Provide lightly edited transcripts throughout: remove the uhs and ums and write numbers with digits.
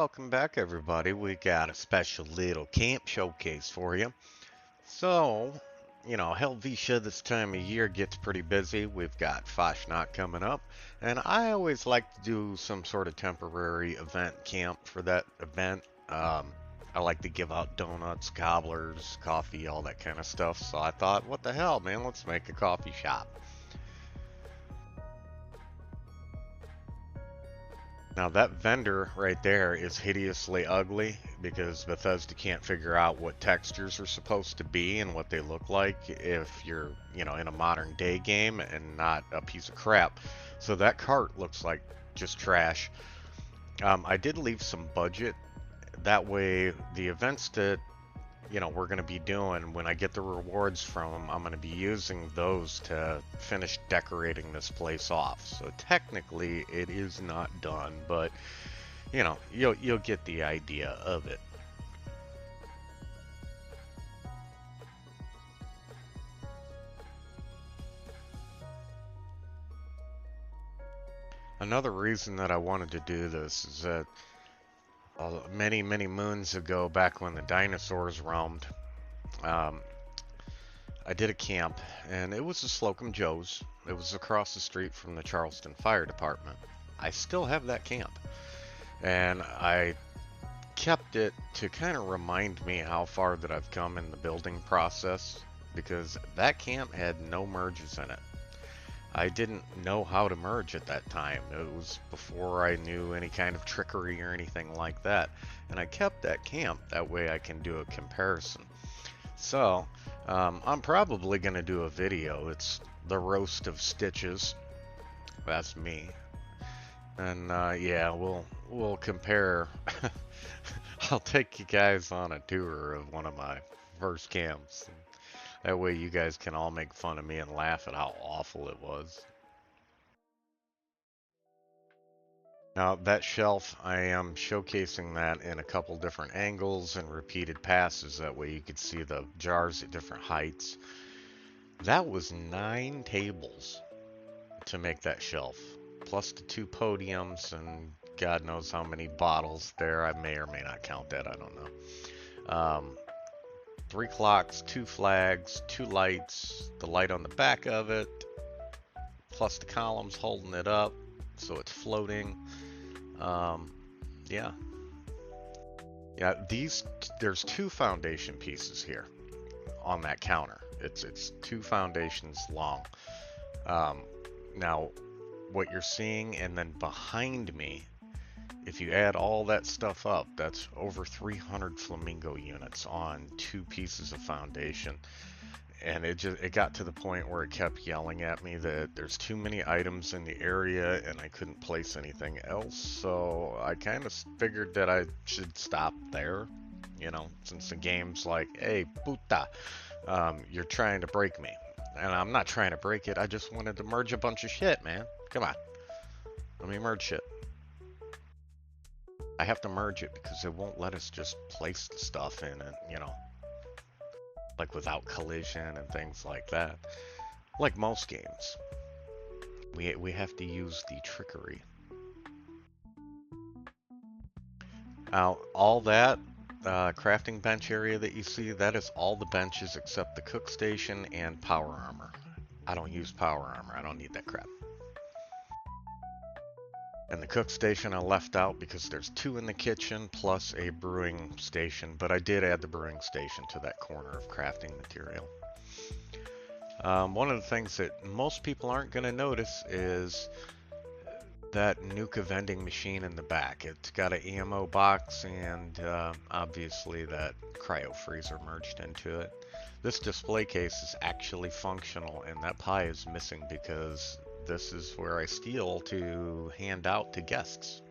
welcome back everybody. We got a special little camp showcase for you. So, Helvetia this time of year gets pretty busy. We've got Fasnacht coming up, and I always like to do some sort of temporary event camp for that event. I like to give out donuts, cobblers, coffee, all that kind of stuff. So I thought, what the hell, man, let's make a coffee shop. Now that vendor right there is hideously ugly because Bethesda can't figure out what textures are supposed to be and what they look like if you're, in a modern day game and not a piece of crap. So that cart looks like just trash. I did leave some budget. That way the events that we're going to be doing when I get the rewards from them, I'm going to be using those to finish decorating this place off. So technically it is not done, but you'll get the idea of it. Another reason that I wanted to do this is that many, many moons ago, back when the dinosaurs roamed, um, I did a camp, and it was a Slocum Joe's. It was across the street from the Charleston Fire Department. I still have that camp, and I kept it to kind of remind me how far that I've come in the building process, because that camp had no merges in it. I didn't know how to merge at that time. It was before I knew any kind of trickery or anything like that. And I kept that camp, that way I can do a comparison. So, I'm probably going to do a video. It's the roast of stitches. That's me. And yeah, we'll compare. I'll take you guys on a tour of one of my first camps. That way you guys can all make fun of me and laugh at how awful it was. Now that shelf, I am showcasing that in a couple different angles and repeated passes. That way you could see the jars at different heights. That was 9 tables to make that shelf, plus the 2 podiums and God knows how many bottles there. I may or may not count that, I don't know. 3 clocks, 2 flags, 2 lights, the light on the back of it, plus the columns holding it up so it's floating. Yeah. Yeah, there's 2 foundation pieces here on that counter. It's 2 foundations long. Now, what you're seeing, and then behind me, if you add all that stuff up, that's over 300 flamingo units on 2 pieces of foundation. And it got to the point where it kept yelling at me that there's too many items in the area and I couldn't place anything else. So I kind of figured that I should stop there, since the game's like, hey, puta, you're trying to break me. And I'm not trying to break it. I just wanted to merge a bunch of shit, man. Come on. Let me merge shit. I have to merge it because it won't let us just place the stuff in it, like without collision and things like that. Like most games, we have to use the trickery. Now, all that crafting bench area that you see, that is all the benches except the cook station and power armor. I don't use power armor. I don't need that crap. And the cook station I left out because there's 2 in the kitchen plus a brewing station, but I did add the brewing station to that corner of crafting material. One of the things that most people aren't going to notice is that Nuka vending machine in the back. It's got an ammo box and obviously that cryo freezer merged into it. This display case is actually functional, and that pie is missing because this is where I steal to hand out to guests.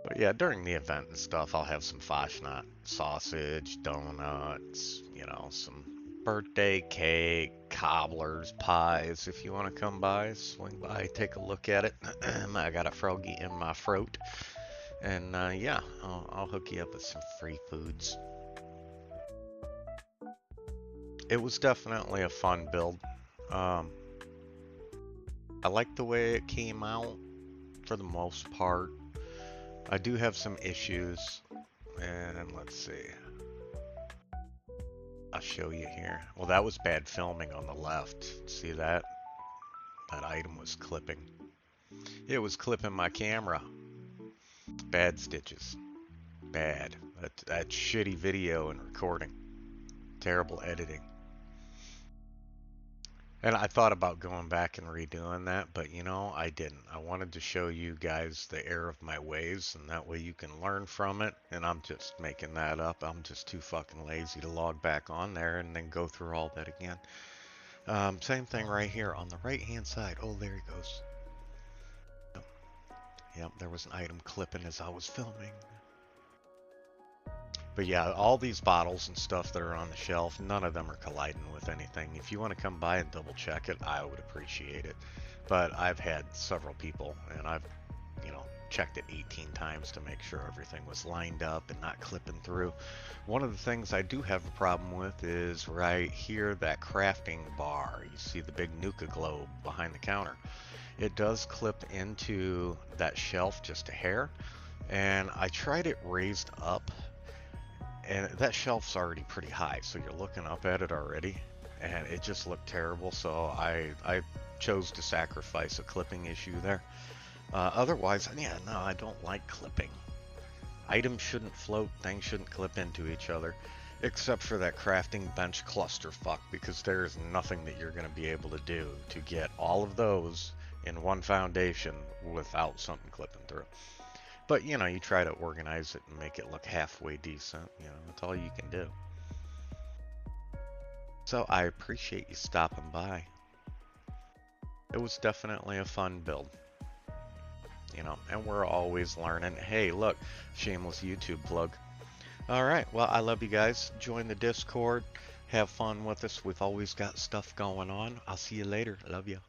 But yeah, during the event and stuff, I'll have some Fasnacht sausage, donuts, some birthday cake, cobblers, pies. If you want to come by, swing by, take a look at it. I got a froggy in my throat. And yeah, I'll hook you up with some free foods. It was definitely a fun build. I like the way it came out. for the most part. I do have some issues, and let's see. I'll show you here. Well, that was bad filming on the left. See that? That item was clipping. It was clipping my camera. Bad stitches. Bad. That shitty video and recording. Terrible editing. And I thought about going back and redoing that, but you know, I didn't. I wanted to show you guys the error of my ways, and that way you can learn from it. And I'm just making that up. I'm just too fucking lazy to log back on there and then go through all that again. Same thing right here on the right hand side. Oh, there he goes. Yep, there was an item clipping as I was filming. But yeah, all these bottles and stuff that are on the shelf, none of them are colliding with anything. If you want to come by and double check it, I would appreciate it. But I've had several people, and I've, you know, checked it 18 times to make sure everything was lined up and not clipping through. One of the things I do have a problem with is right here, that crafting bar. You see the big Nuka globe behind the counter. It does clip into that shelf just a hair, and I tried it raised up, and that shelf's already pretty high, so you're looking up at it already, and it just looked terrible, so I chose to sacrifice a clipping issue there. Otherwise, yeah, no, I don't like clipping. Items shouldn't float, things shouldn't clip into each other, except for that crafting bench clusterfuck, because there's nothing that you're going to be able to do to get all of those in one foundation without something clipping through. But, you know, you try to organize it and make it look halfway decent. You know, that's all you can do. So I appreciate you stopping by. It was definitely a fun build. You know, and we're always learning. Hey, look, shameless YouTube plug. Alright, well, I love you guys. Join the Discord. Have fun with us. We've always got stuff going on. I'll see you later. Love you.